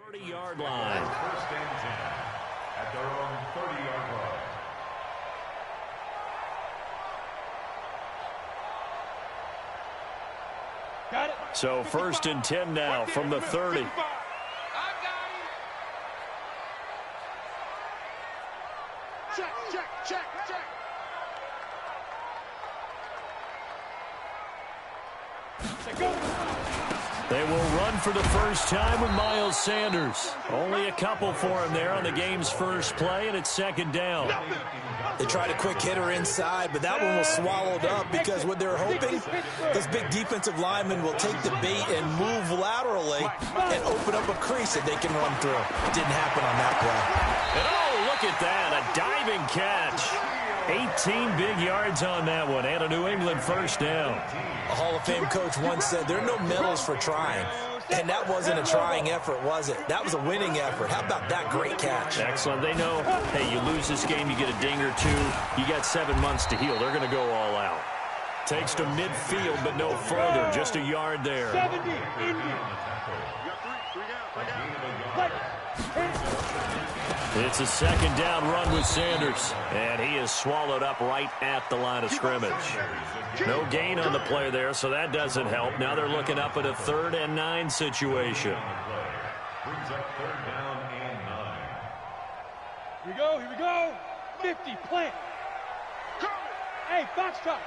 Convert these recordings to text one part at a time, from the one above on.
30-yard line. First and 10 at their own 30-yard line. Got it. So first and 10 now from the 30. Check. They will run for the first time with Miles Sanders. Only a couple for him there on the game's first play, and it's second down. They tried a quick hitter inside, but that one was swallowed up because what they're hoping, this big defensive lineman will take the bait and move laterally and open up a crease that they can run through. Didn't happen on that play. And oh, look at that, a diving catch. 18 big yards on that one, and a New England first down. A Hall of Fame coach once said, there are no medals for trying. And that wasn't a trying effort, was it? That was a winning effort. How about that great catch? Excellent. They know, hey, you lose this game, you get a ding or two. You got 7 months to heal. They're going to go all out. Takes to midfield, but no further. Just a yard there. 70. It's a second down run with Sanders, and he is swallowed up right at the line of scrimmage. No gain on the play there, so that doesn't help. Now they're looking up at a 3rd and 9 situation. Brings up 3rd down and 9. Here we go. 50, plant. Hey, box drop.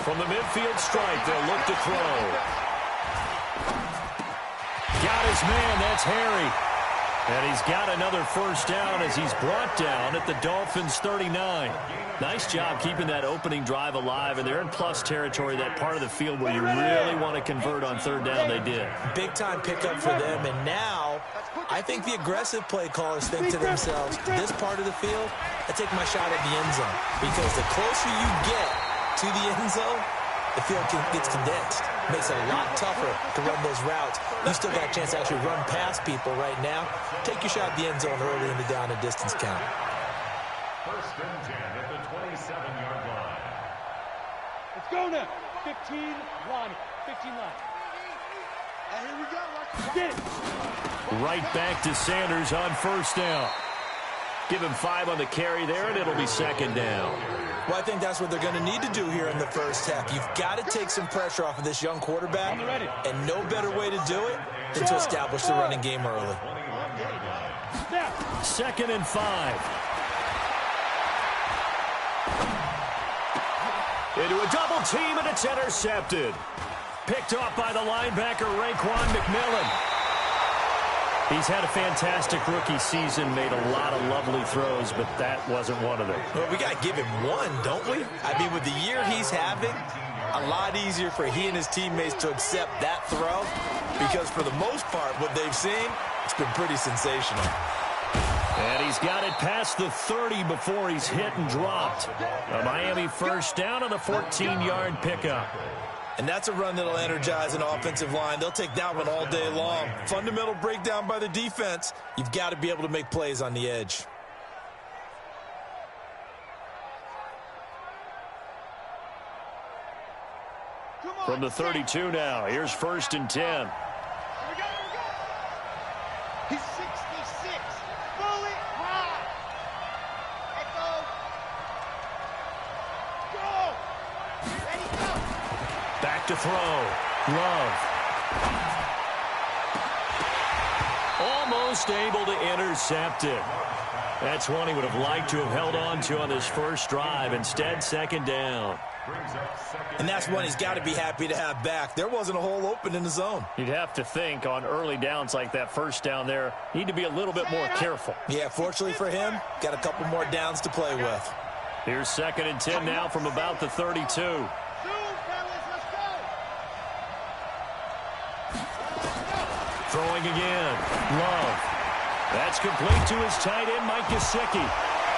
From the midfield stripe, they'll look to throw. Got his man, that's Harry. And he's got another first down as he's brought down at the Dolphins' 39. Nice job keeping that opening drive alive, and they're in plus territory, that part of the field where you really want to convert on 3rd down. They did. Big-time pickup for them, and now I think the aggressive play callers think to themselves, this part of the field, I take my shot at the end zone, because the closer you get to the end zone, the field gets condensed. Makes it a lot tougher to run those routes. You still got a chance to actually run past people right now. Take your shot at the end zone early in the down and distance count. First and 10 at the 27-yard line. Let's go now. 15 line. And here we go. Get it. Right back to Sanders on first down. Give him 5 on the carry there, and it'll be second down. Well, I think that's what they're going to need to do here in the first half. You've got to take some pressure off of this young quarterback, and no better way to do it than to establish the running game early. 2nd and 5. Into a double team, and it's intercepted. Picked off by the linebacker, Raekwon McMillan. He's had a fantastic rookie season, made a lot of lovely throws, but that wasn't one of them. Well, we got to give him one, don't we? I mean, with the year he's having, a lot easier for he and his teammates to accept that throw, because for the most part, what they've seen, it's been pretty sensational. And he's got it past the 30 before he's hit and dropped. A Miami first down on a 14-yard pickup. And that's a run that'll energize an offensive line. They'll take that one all day long. Fundamental breakdown by the defense. You've got to be able to make plays on the edge. From the 32 now, here's 1st and 10. He's 66. Fully high. Go. Ready, go. Back to throw. Love. Almost able to intercept it. That's one he would have liked to have held on to on this first drive. Instead, second down. And that's one he's got to be happy to have back. There wasn't a hole open in the zone. You'd have to think on early downs like that first down there, need to be a little bit more careful. Yeah, fortunately for him, got a couple more downs to play with. Here's 2nd and 10 now from about the 32. Throwing again. Love. That's complete to his tight end, Mike Gesicki.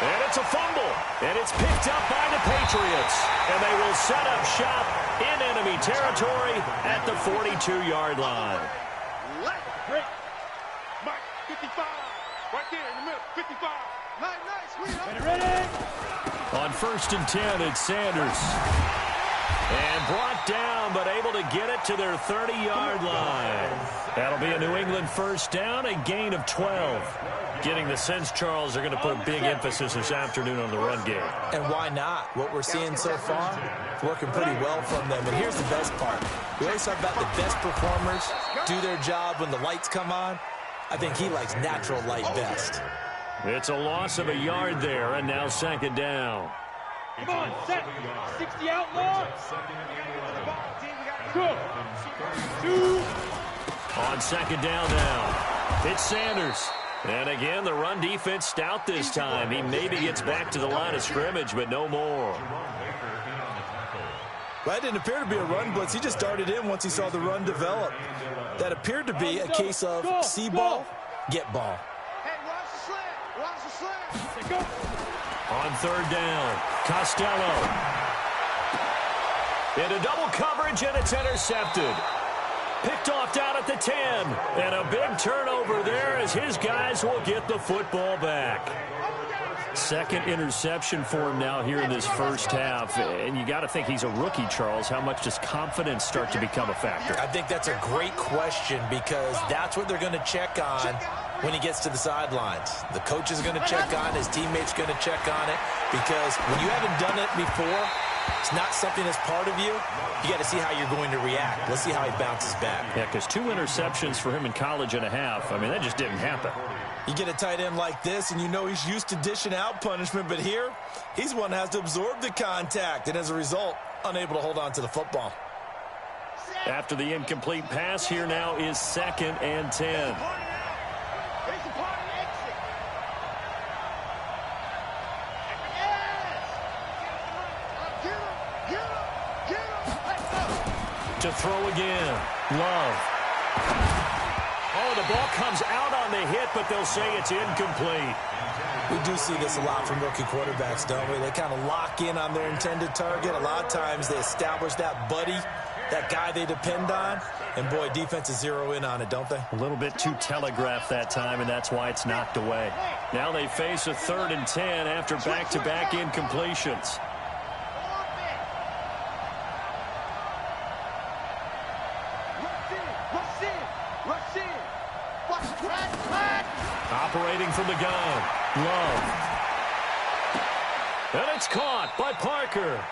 And it's a fumble. And it's picked up by the Patriots. And they will set up shop in enemy territory at the 42-yard line. Great. Mike, 55. Right there in the middle. 55. Nice, sweet. Ready. On 1st and 10, it's Sanders. And brought down, but able to get it to their 30-yard line. That'll be a New England first down, a gain of 12. Getting the sense, Charles, they're going to put a big emphasis this afternoon on the run game. And why not? What we're seeing so far, it's working pretty well from them. And here's the best part. We always talk about the best performers do their job when the lights come on. I think he likes natural light best. It's a loss of a yard there, and now second down. Come on, set. 60 outlaw. Go. 2. On second down now, it's Sanders. And again, the run defense stout this time. He maybe gets back to the line of scrimmage, but no more. Well, that didn't appear to be a run blitz. He just darted in once he saw the run develop. That appeared to be a case of see ball, get ball. Hey, watch the slant. Go. On third down, Costello. Into double coverage, and it's intercepted. Picked off down at the 10. And a big turnover there as his guys will get the football back. Second interception for him now here in this first half. And you got to think he's a rookie, Charles. How much does confidence start to become a factor? I think that's a great question because that's what they're going to check on when he gets to the sidelines. The coach is going to check on, his teammates going to check on it, because when you haven't done it before, it's not something that's part of you. You got to see how you're going to react. Let's see how he bounces back. Yeah, because 2 interceptions for him in college and a half. I mean, that just didn't happen. You get a tight end like this, and you know he's used to dishing out punishment, but here, he's one that has to absorb the contact, and as a result, unable to hold on to the football. After the incomplete pass, here now is 2nd and 10. To throw again, Love. Oh, the ball comes out on the hit, but they'll say it's incomplete. We do see this a lot from rookie quarterbacks, don't we? They kind of lock in on their intended target. A lot of times they establish that buddy, that guy they depend on, and boy, defenses zero in on it, don't they? A little bit too telegraphed that time, and that's why it's knocked away. Now they face a 3rd and 10 after back-to-back incompletions. Operating from the gun, Love. And it's caught by Parker.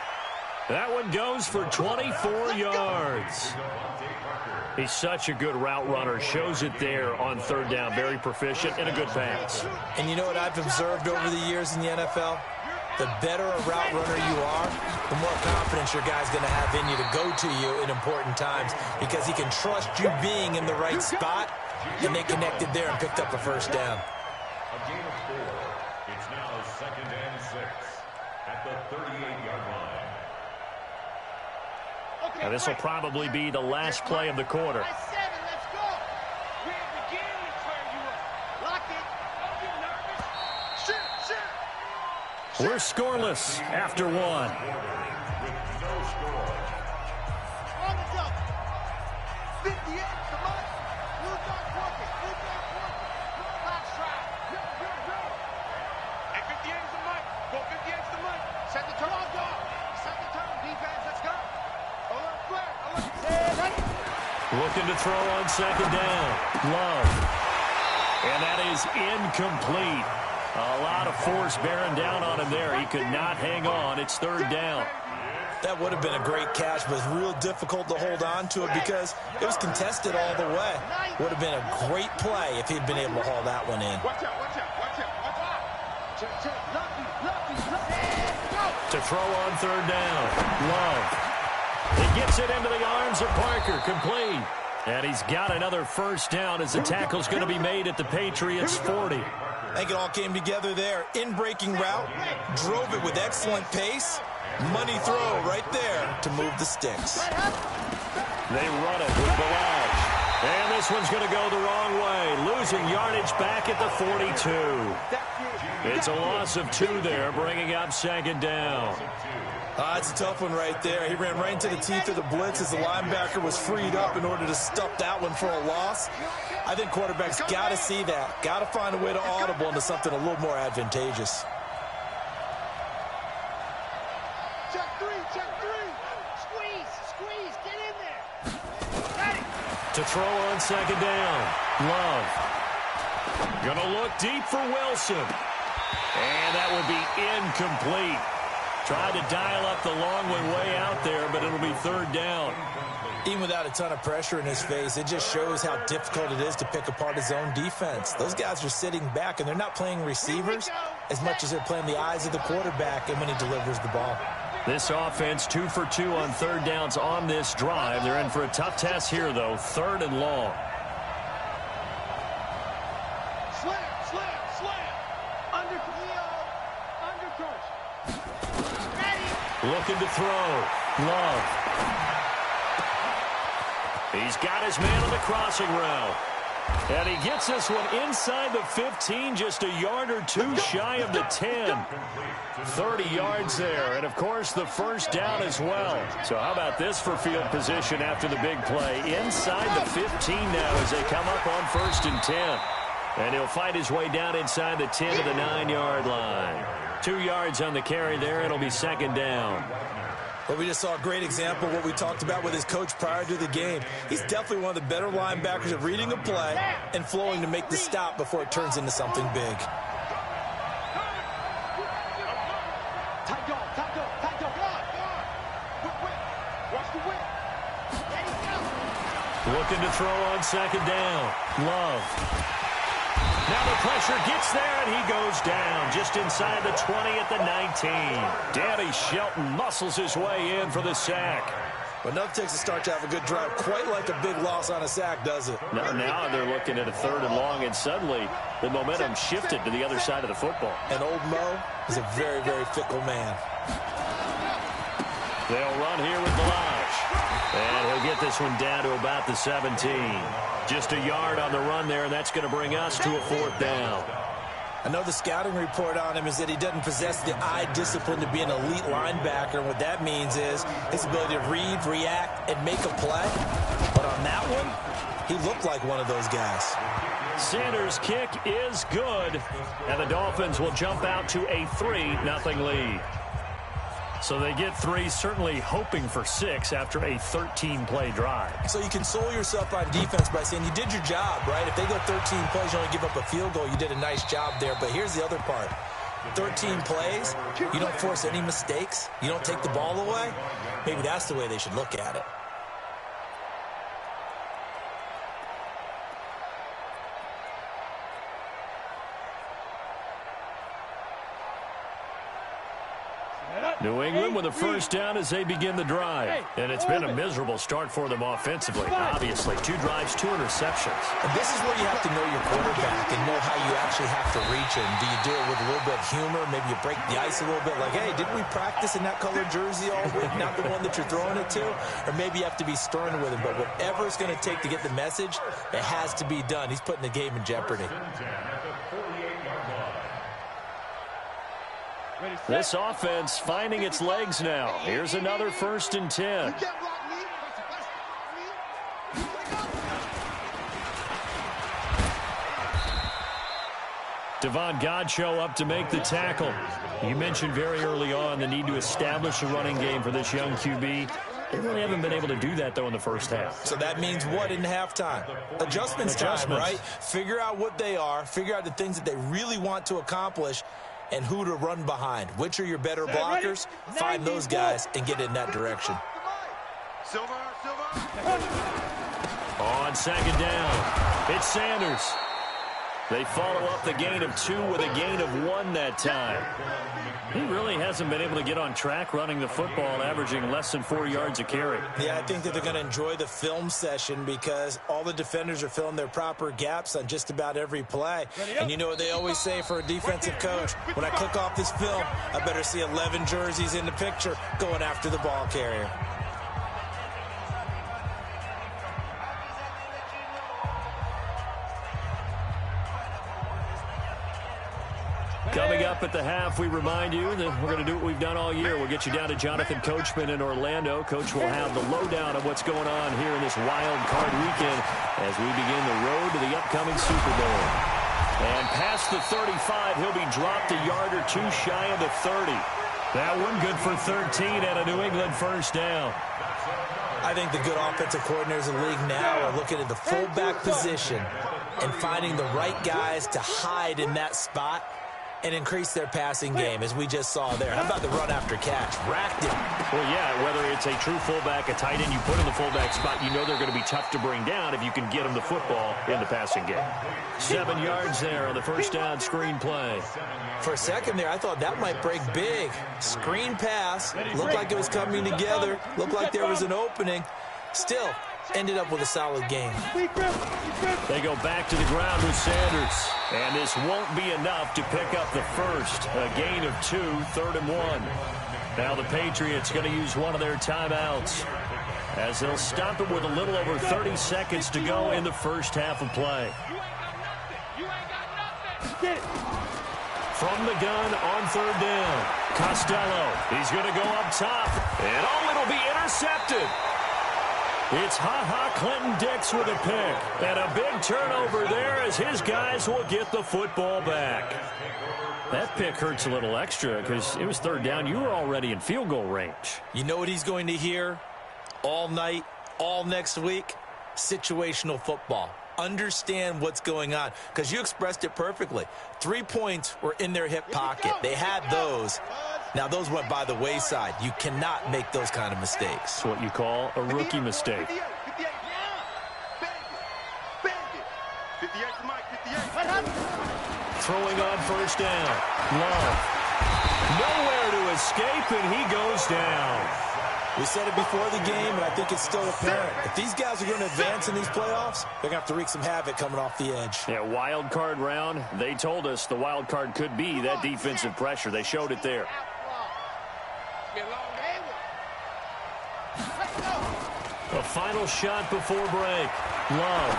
That one goes for 24 yards. He's such a good route runner. Shows it there on 3rd down. Very proficient and a good pass. And you know what I've observed over the years in the NFL? The better a route runner you are, the more confidence your guy's going to have in you to go to you in important times because he can trust you being in the right spot, and they connected there and picked up a first down. A gain of 4. It's now 2nd and 6 at the 38-yard line. Now this will probably be the last play of the quarter. Let's go. We're beginning to turn you up. Lock it. Don't get nervous. Shoot. We're scoreless after 1. With no score. On the jump. 58 to Mike. Blue dot working. Last try. Go. Hey, 58 is the Mike. Go 58 is the Mike. Set the turn. Set the turn. Defense, let's go. Alert flare. Looking to throw on 2nd down. Love. And that is incomplete. A lot of force bearing down on him there. He could not hang on. It's 3rd down. That would have been a great catch, but it's real difficult to hold on to it because it was contested all the way. Would have been a great play if he'd been able to haul that one in. Watch out. To throw on 3rd down. Love. He gets it into the arms of Parker. Complete. And he's got another first down as the tackle's going to be made at the Patriots' 40. I think it all came together there. In-breaking route, drove it with excellent pace. Money throw right there to move the sticks. They run it with Balaj. And this one's going to go the wrong way. Losing yardage back at the 42. It's a loss of 2 there, bringing up 2nd down. It's a tough one right there. He ran right into the teeth of the blitz as the linebacker was freed up in order to stuff that one for a loss. I think quarterbacks got to see that. Got to find a way to audible into something a little more advantageous. Check 3. Squeeze, get in there. Ready. To throw on second down. Love. Gonna look deep for Wilson. And that will be incomplete. Tried to dial up the long way out there, but it'll be third down. Even without a ton of pressure in his face, it just shows how difficult it is to pick apart his own defense. Those guys are sitting back, and they're not playing receivers as much as they're playing the eyes of the quarterback and when he delivers the ball. This offense 2 for 2 on third downs on this drive. They're in for a tough test here, though. Third and long. Slam. Undercut. Ready. Looking to throw. Love. He's got his man on the crossing route. And he gets this one inside the 15, just a yard or two shy of the 10. 30 yards there, and of course the first down as well. So how about this for field position after the big play? Inside the 15 now as they come up on 1st and 10. And he'll fight his way down inside the 10 to the 9-yard line. 2 yards on the carry there. It'll be second down. Well, we just saw a great example of what we talked about with his coach prior to the game. He's definitely one of the better linebackers at reading a play and flowing to make the stop before it turns into something big. Tight dog. Watch the whip. Looking to throw on second down. Love. Now the pressure gets there, and he goes down just inside the 20 at the 19. Danny Shelton muscles his way in for the sack. But nothing takes a start to have a good drive quite like a big loss on a sack, does it? Now they're looking at a third and long, and suddenly the momentum shifted to the other side of the football. And old Mo is a very, very fickle man. They'll run here with Balaj. And he'll get this one down to about the 17. Just a yard on the run there, and that's going to bring us to a fourth down. I know the scouting report on him is that he doesn't possess the eye discipline to be an elite linebacker. And what that means is his ability to read, react, and make a play. But on that one, he looked like one of those guys. Sanders' kick is good, and the Dolphins will jump out to a 3-0 lead. So they get 3, certainly hoping for 6 after a 13-play drive. So you console yourself on defense by saying you did your job, right? If they go 13 plays, you only give up a field goal, you did a nice job there. But here's the other part. 13 plays, you don't force any mistakes, you don't take the ball away. Maybe that's the way they should look at it. New England with a first down as they begin the drive. And it's been a miserable start for them offensively. Obviously, 2 drives, 2 interceptions. And this is where you have to know your quarterback and know how you actually have to reach him. Do you do it with a little bit of humor? Maybe you break the ice a little bit like, hey, didn't we practice in that colored jersey all week? Not the one that you're throwing it to? Or maybe you have to be stern with him. But whatever it's going to take to get the message, it has to be done. He's putting the game in jeopardy. This offense finding its legs now. Here's another 1st and 10. Devon Godchaux up to make the tackle. You mentioned very early on the need to establish a running game for this young QB. They really haven't been able to do that, though, in the first half. So that means what in halftime? Adjustments time, right? Figure out what they are. Figure out the things that they really want to accomplish and who to run behind. Which are your better blockers? Find those guys and get in that direction. On second down, it's Sanders. They follow up the gain of 2 with a gain of 1 that time. He really hasn't been able to get on track running the football, averaging less than 4 yards a carry. Yeah, I think that they're going to enjoy the film session because all the defenders are filling their proper gaps on just about every play. And you know what they always say for a defensive coach? When I click off this film, I better see 11 jerseys in the picture going after the ball carrier. Coming up at the half, we remind you that we're going to do what we've done all year. We'll get you down to Jonathan Coachman in Orlando. Coach will have the lowdown of what's going on here in this wild card weekend as we begin the road to the upcoming Super Bowl. And past the 35, he'll be dropped a yard or 2 shy of the 30. That one good for 13 and a New England first down. I think the good offensive coordinators in the league now are looking at the fullback position and finding the right guys to hide in that spot and increase their passing game, as we just saw there. How about the run after catch? Racked it. Well, yeah, whether it's a true fullback, a tight end you put in the fullback spot, you know they're going to be tough to bring down if you can get them the football in the passing game. 7 yards there on the first down screen play. For a second there, I thought that might break big. Screen pass. Looked like it was coming together. Looked like there was an opening. Still, ended up with a solid game. They go back to the ground with Sanders. And this won't be enough to pick up the first. A gain of 2, 3rd and 1. Now the Patriots going to use one of their timeouts, as they'll stop it with a little over 30 seconds to go in the first half of play. From the gun on 3rd down, Costello. He's going to go up top. And it'll be intercepted. It's Ha-Ha Clinton-Dix with a pick. And a big turnover there as his guys will get the football back. That pick hurts a little extra because it was 3rd down. You were already in field goal range. You know what he's going to hear all night, all next week? Situational football. Understand what's going on, because you expressed it perfectly. 3 points were in their hip pocket. They had those. Now, those went by the wayside. You cannot make those kind of mistakes. It's what you call a rookie mistake. Throwing on first down. Love. Nowhere to escape, and he goes down. We said it before the game, and I think it's still apparent. If these guys are going to advance in these playoffs, they're going to have to wreak some havoc coming off the edge. Yeah, wild card round. They told us the wild card could be that defensive pressure. They showed it there. A final shot before break. Love.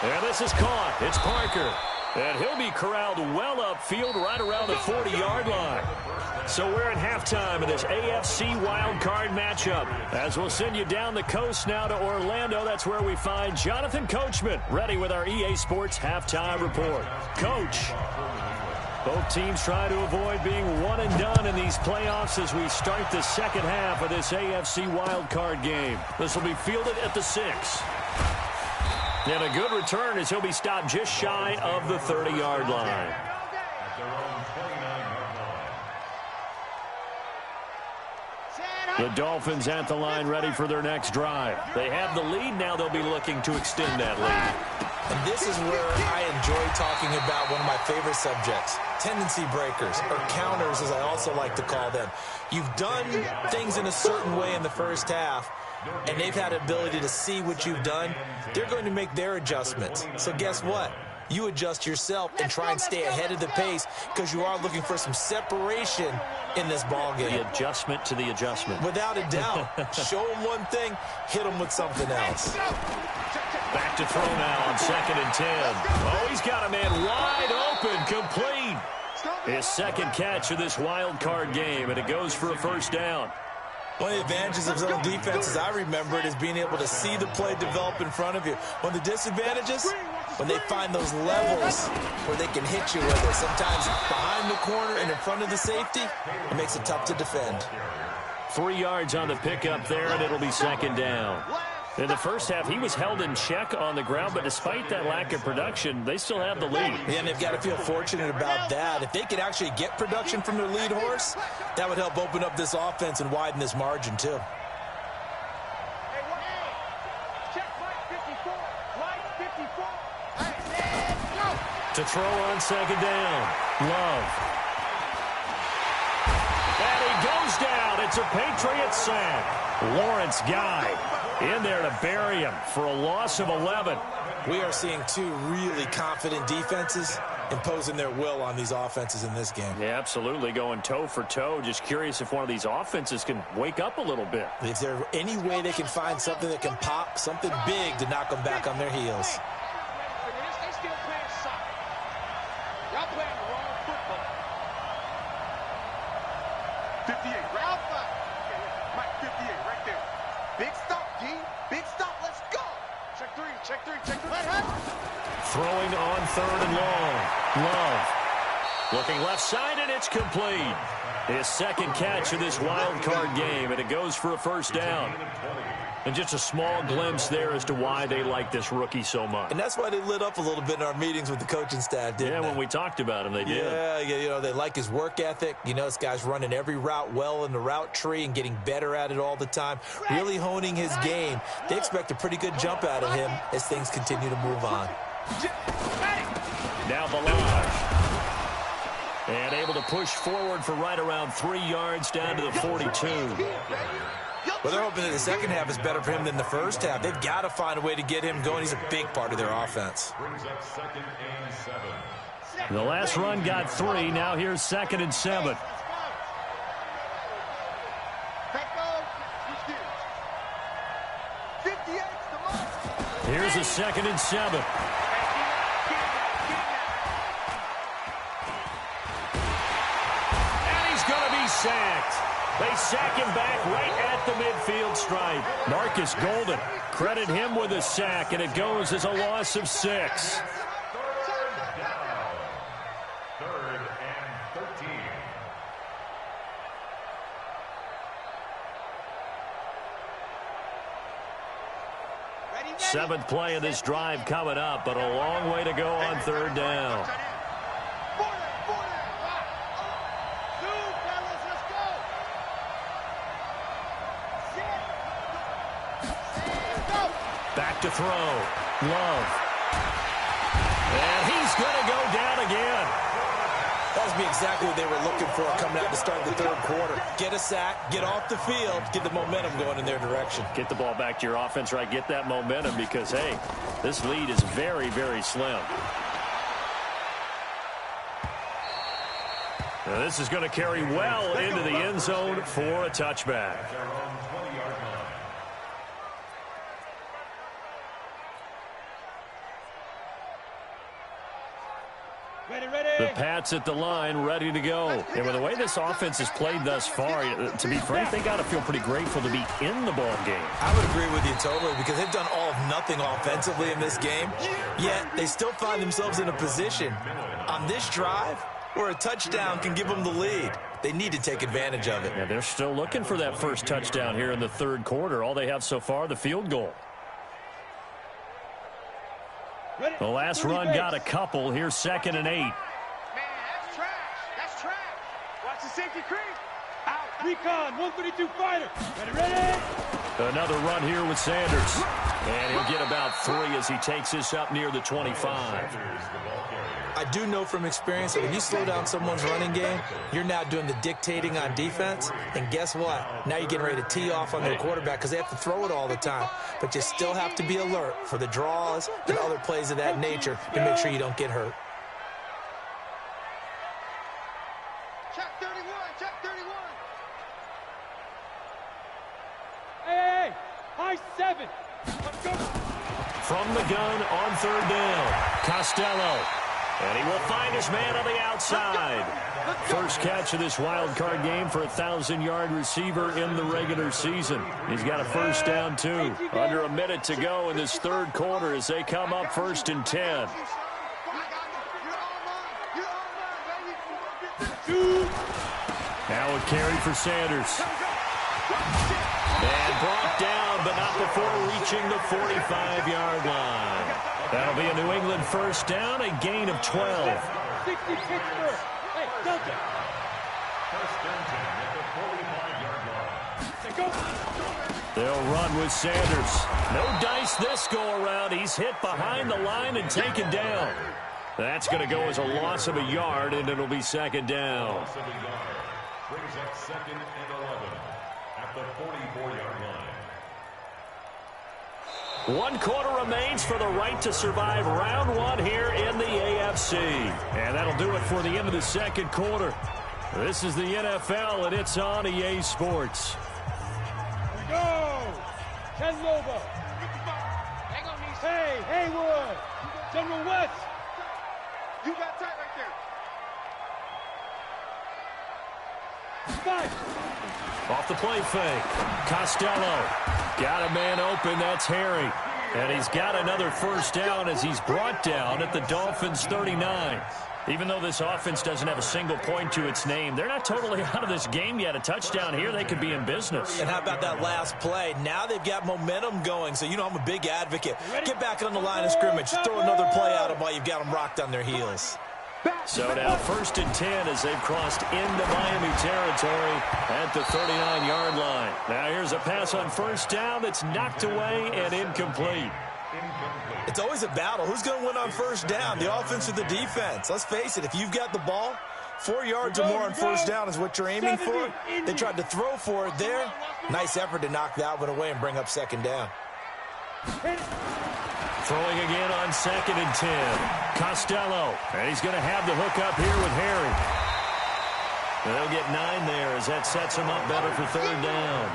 And this is caught. It's Parker. And he'll be corralled well upfield right around the 40-yard line. So we're at halftime in this AFC wildcard matchup. As we'll send you down the coast now to Orlando, that's where we find Jonathan Coachman, ready with our EA Sports halftime report. Coach. Both teams try to avoid being one and done in these playoffs as we start the second half of this AFC wildcard game. This will be fielded at the 6. And a good return as he'll be stopped just shy of the 30-yard line. The Dolphins at the line ready for their next drive. They have the lead. Now they'll be looking to extend that lead. And this is where I enjoy talking about one of my favorite subjects, tendency breakers, or counters as I also like to call them. You've done things in a certain way in the first half, and they've had the ability to see what you've done. They're going to make their adjustments. So guess what? You adjust yourself and try and stay ahead of the pace because you are looking for some separation in this ball game. The adjustment to the adjustment. Without a doubt. Show them one thing, hit them with something else. Back to throw now on 2nd and 10. Oh, he's got a man wide open, complete. His second catch of this wild card game, and it goes for a first down. One of the advantages of zone defense, as I remember it, is being able to see the play develop in front of you. One of the disadvantages, when they find those levels where they can hit you with it, sometimes behind the corner and in front of the safety, it makes it tough to defend. 3 yards on the pickup there, and it'll be second down. In the first half, he was held in check on the ground, but despite that lack of production, they still have the lead. Yeah, and they've got to feel fortunate about that. If they could actually get production from their lead horse, that would help open up this offense and widen this margin, too. To throw on second down, Love. And he goes down. It's a Patriots sack. Lawrence Guy in there to bury him for a loss of 11. We are seeing two really confident defenses imposing their will on these offenses in this game. Yeah, absolutely, going toe for toe. Just curious if one of these offenses can wake up a little bit. Is there any way they can find something that can pop, something big to knock them back on their heels? They still playing soccer. Y'all playing the wrong football. 58, right? Alpha. Mike, 58, right there. Big stop, G. Big stop. Let's go. Check three, check three, check three. Throwing on 3rd and long. Love. Looking left side, and it's complete. His second catch of this wild card game, and it goes for a first down. And just a small glimpse there as to why they like this rookie so much. And that's why they lit up a little bit in our meetings with the coaching staff, didn't they? When we talked about him, they did. Yeah, you know, they like his work ethic. You know, this guy's running every route well in the route tree and getting better at it all the time, really honing his game. They expect a pretty good jump out of him as things continue to move on. Now Balaj. And able to push forward for right around 3 yards down to the 42. Well, they're hoping that the second half is better for him than the first half. They've got to find a way to get him going. He's a big part of their offense. The last run got 3. Now here's 2nd and 7. Here's a 2nd and 7. And he's going to be sacked. They sack him back right at the midfield stripe. Marcus Golden, credit him with a sack, and it goes as a loss of 6. Third and 13. Seventh play of this drive coming up, but a long way to go on 3rd down. Back to throw. Love. And he's going to go down again. That would be exactly what they were looking for coming out to start the 3rd quarter. Get a sack, get off the field, get the momentum going in their direction. Get the ball back to your offense, right? Get that momentum because, hey, this lead is very, very slim. Now this is going to carry well into the end zone for a touchback. The Pats at the line, ready to go. And with the way this offense has played thus far, to be frank, they got to feel pretty grateful to be in the ball game. I would agree with you totally because they've done all of nothing offensively in this game, yet they still find themselves in a position on this drive where a touchdown can give them the lead. They need to take advantage of it. Yeah, they're still looking for that first touchdown here in the 3rd quarter. All they have so far, the field goal. The last run got a couple. Here's 2nd and 8. Safety creep. Out. Recon. 132 fighter. Ready. Another run here with Sanders. And he'll get about 3 as he takes this up near the 25. I do know from experience that when you slow down someone's running game, you're now doing the dictating on defense. And guess what? Now you're getting ready to tee off on their quarterback because they have to throw it all the time. But you still have to be alert for the draws and other plays of that nature to make sure you don't get hurt. From the gun on 3rd down, Costello. And he will find his man on the outside. First catch of this wild card game for a 1,000-yard receiver in the regular season. He's got a first down, too. Under a minute to go in this 3rd quarter as they come up 1st and 10. Now a carry for Sanders. And brought down, but not before reaching the 45-yard line. That'll be a New England first down, a gain of 12. First and 10 at the 45-yard line. They'll run with Sanders. No dice this go-around. He's hit behind the line and taken down. That's going to go as a loss of a yard, and it'll be 2nd down. Loss of a yard. Brings up 2nd and 11 at the 44-yard line. 1 quarter remains for the right to survive round 1 here in the AFC. And that'll do it for the end of the 2nd quarter. This is the NFL, and it's on EA Sports. Go! Ken Lobo. Hey, Haywood. General West. You got tight right there. Off the play fake. Costello got a man open. That's Harry. And he's got another first down as he's brought down at the Dolphins' 39. Even though this offense doesn't have a single point to its name, they're not totally out of this game yet. A touchdown here, they could be in business. And how about that last play? Now they've got momentum going, so you know I'm a big advocate. Get back on the line of scrimmage. Throw another play at them while you've got them rocked on their heels. So now 1st and 10 as they've crossed into Miami territory at the 39-yard line. Now here's a pass on 1st down that's knocked away and incomplete. It's always a battle. Who's going to win on 1st down, the offense or the defense? Let's face it, if you've got the ball, 4 yards or more on 1st down is what you're aiming for. They tried to throw for it there. Nice effort to knock that one away and bring up 2nd down. Throwing again on 2nd and 10. Costello, and he's going to have the hook up here with Harry. They'll get 9 there as that sets him up better for 3rd down.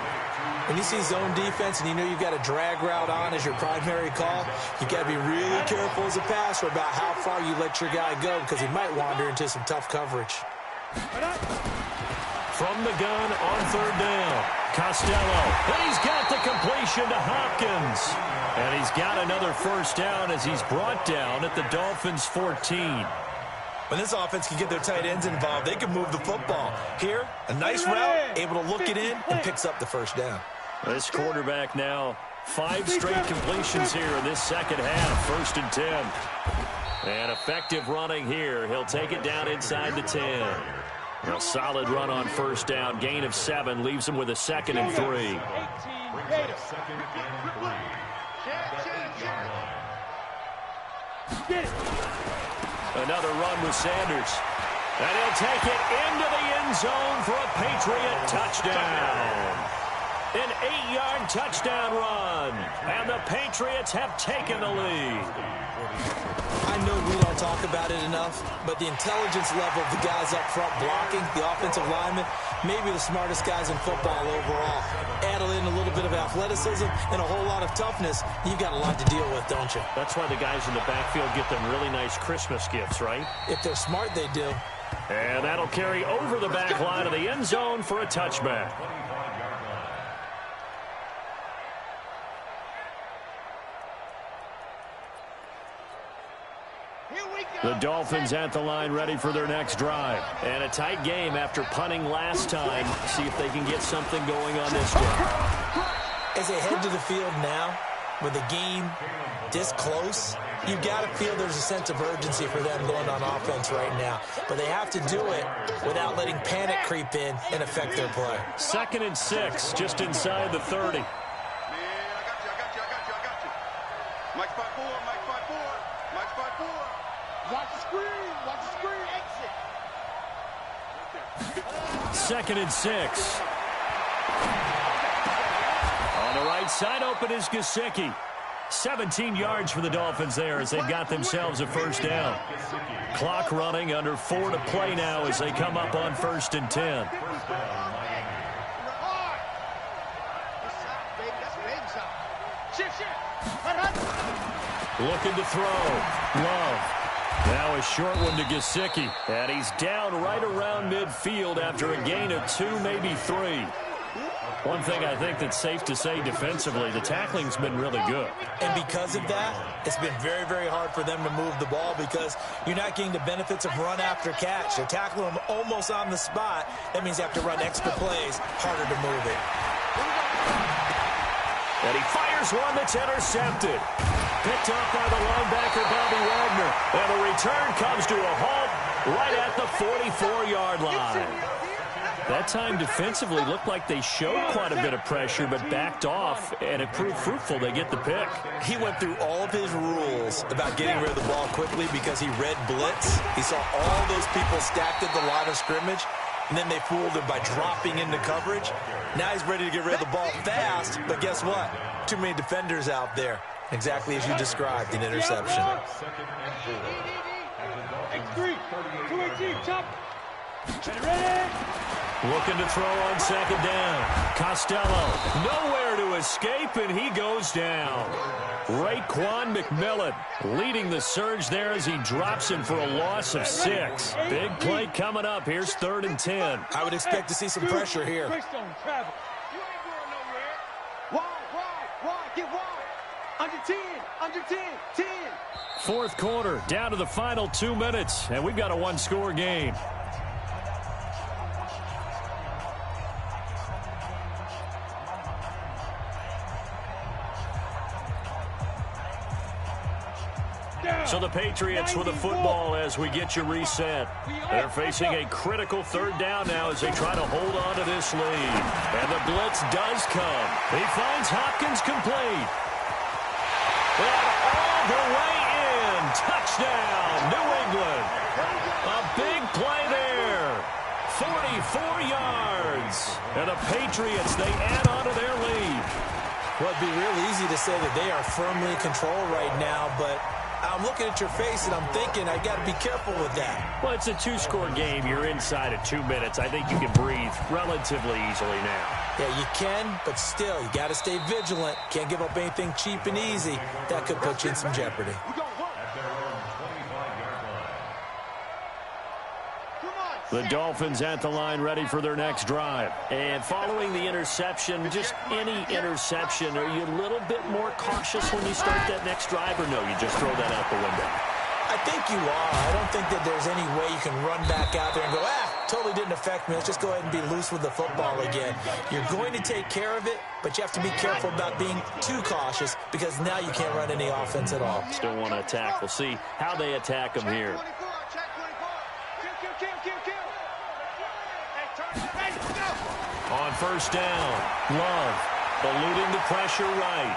When you see zone defense and you know you've got a drag route on as your primary call, you've got to be really careful as a passer about how far you let your guy go because he might wander into some tough coverage. From the gun on 3rd down, Costello. And he's got the completion to Hopkins. And he's got another 1st down as he's brought down at the Dolphins' 14. When this offense can get their tight ends involved, they can move the football. Here, a nice route, able to look it in, and picks up the 1st down. This quarterback now 5 straight completions here in this 2nd half. 1st and 10. And effective running here. He'll take it down inside the 10. A solid run on 1st down. Gain of 7 leaves him with a 2nd and 3. Another run with Sanders. And he'll take it into the end zone for a Patriot touchdown. An 8-yard touchdown run. And the Patriots have taken the lead. I know we don't talk about it enough, but the intelligence level of the guys up front blocking, the offensive linemen, maybe the smartest guys in football overall. Add in a little bit of athleticism and a whole lot of toughness, you've got a lot to deal with, don't you? That's why the guys in the backfield get them really nice Christmas gifts, right? If they're smart, they do. And that'll carry over the back line of the end zone for a touchback. The Dolphins at the line ready for their next drive. And a tight game after punting last time. See if they can get something going on this drive. As they head to the field now, with the game this close, you've got to feel there's a sense of urgency for them going on offense right now. But they have to do it without letting panic creep in and affect their play. 2nd and 6, just inside the 30. I got you. Mike 5-4, Mike 5-4, Mike 5-4. Watch the screen, exit. 2nd and 6. On the right side, open is Gesicki. 17 yards for the Dolphins there as they've got themselves a 1st down. Clock running, under 4 to play now as they come up on 1st and 10. Looking to throw. Love. Now a short one to Gesicki. And he's down right around midfield after a gain of 2, maybe 3. One thing I think that's safe to say defensively, the tackling's been really good. And because of that, it's been very, very hard for them to move the ball because you're not getting the benefits of run after catch. They're tackling them almost on the spot. That means you have to run extra plays, harder to move it. And he fires one that's intercepted. Picked up by the linebacker, Bobby Wagner. And the return comes to a halt right at the 44-yard line. That time defensively looked like they showed quite a bit of pressure but backed off, and it proved fruitful. They get the pick. He went through all of his rules about getting rid of the ball quickly because he read blitz. He saw all those people stacked at the line of scrimmage, and then they fooled him by dropping into coverage. Now he's ready to get rid of the ball fast, but guess what? Too many defenders out there. Exactly as you described, an interception. X3, 218, chop. Ready? Looking to throw on 2nd down. Costello, nowhere to escape, and he goes down. Raekwon McMillan leading the surge there as he drops him for a loss of 6. Big play coming up. Here's 3rd and 10. I would expect to see some pressure here. Wide, get wide. Under 10, under 10, 10. Fourth quarter, down to the final 2 minutes, and we've got a one-score game. So the Patriots with the football as we get you reset. They're facing a critical third down now as they try to hold on to this lead. And the blitz does come. He finds Hopkins complete. And all the way in. Touchdown, New England. A big play there. 44 yards. And the Patriots, they add on to their lead. Well, it'd be real easy to say that they are firmly in control right now, but I'm looking at your face and I'm thinking I got to be careful with that. Well, it's a two-score game. You're inside of 2 minutes. I think you can breathe relatively easily now. Yeah, you can, but still, you got to stay vigilant. Can't give up anything cheap and easy. That could put you in some jeopardy. The Dolphins at the line ready for their next drive. And following the interception, just any interception, are you a little bit more cautious when you start that next drive, or no, you just throw that out the window? I think you are. I don't think that there's any way you can run back out there and go, totally didn't affect me. Let's just go ahead and be loose with the football again. You're going to take care of it, but you have to be careful about being too cautious because now you can't run any offense at all. Still want to attack. We'll see how they attack them here. On first down, Love eluding the pressure right.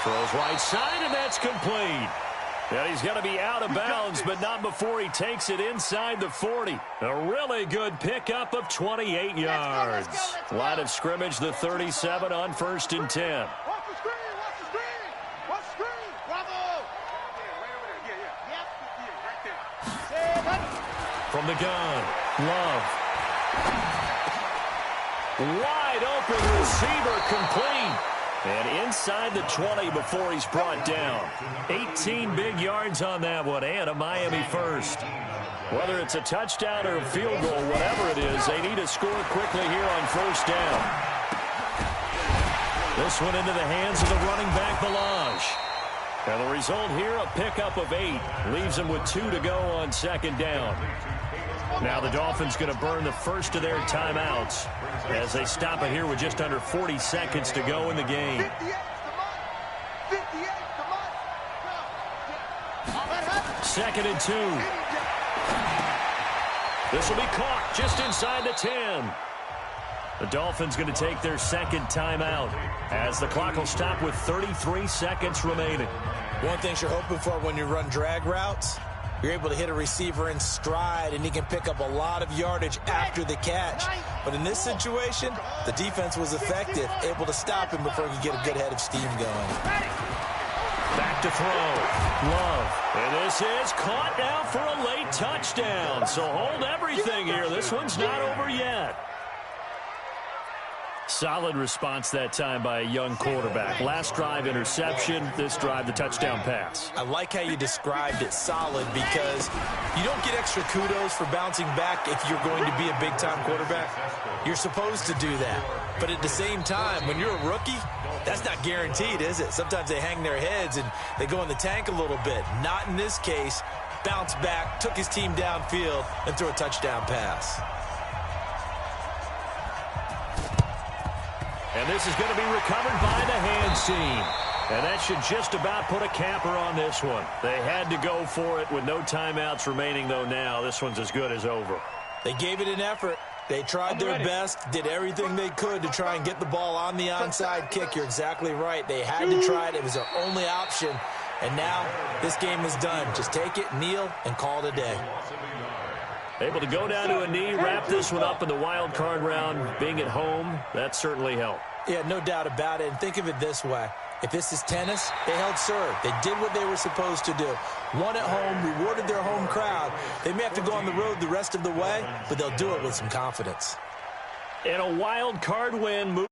Throws right side, and that's complete. And he's going to be out of bounds, but not before he takes it inside the 40. A really good pickup of 28 yards. Line of scrimmage, the 37 on 1st and 10. Watch the screen, watch the screen. Watch the screen. Bravo. From the gun, Love. Wide open receiver complete. And inside the 20 before he's brought down. 18 big yards on that one, and a Miami first. Whether it's a touchdown or a field goal, whatever it is, they need to score quickly here on first down. This one into the hands of the running back, Balaj. And the result here, a pickup of 8. Leaves them with 2 to go on second down. Now the Dolphins going to burn the first of their timeouts as they stop it here with just under 40 seconds to go in the game. Second and 2. This will be caught just inside the 10. The Dolphins going to take their second timeout as the clock will stop with 33 seconds remaining. One thing you're hoping for when you run drag routes, you're able to hit a receiver in stride, and he can pick up a lot of yardage after the catch. But in this situation, the defense was effective, able to stop him before he could get a good head of steam going. Back to throw. Love. And this is caught now for a late touchdown. So hold everything here. This one's not over yet. Solid response that time by a young quarterback. Last drive, interception. This drive, the touchdown pass. I like how you described it solid because you don't get extra kudos for bouncing back if you're going to be a big-time quarterback. You're supposed to do that. But at the same time, when you're a rookie, that's not guaranteed, is it? Sometimes they hang their heads and they go in the tank a little bit. Not in this case. Bounced back, took his team downfield, and threw a touchdown pass. And this is going to be recovered by the hands team. And that should just about put a capper on this one. They had to go for it with no timeouts remaining, though, now. This one's as good as over. They gave it an effort. They tried their best, did everything they could to try and get the ball on the onside kick. You're exactly right. They had to try it. It was their only option. And now this game is done. Just take it, kneel, and call it a day. Able to go down to a knee, wrap this one up in the wild card round. Being at home, that certainly helped. Yeah, no doubt about it. And think of it this way. If this is tennis, they held serve. They did what they were supposed to do. Won at home, rewarded their home crowd. They may have to go on the road the rest of the way, but they'll do it with some confidence. And a wild card win.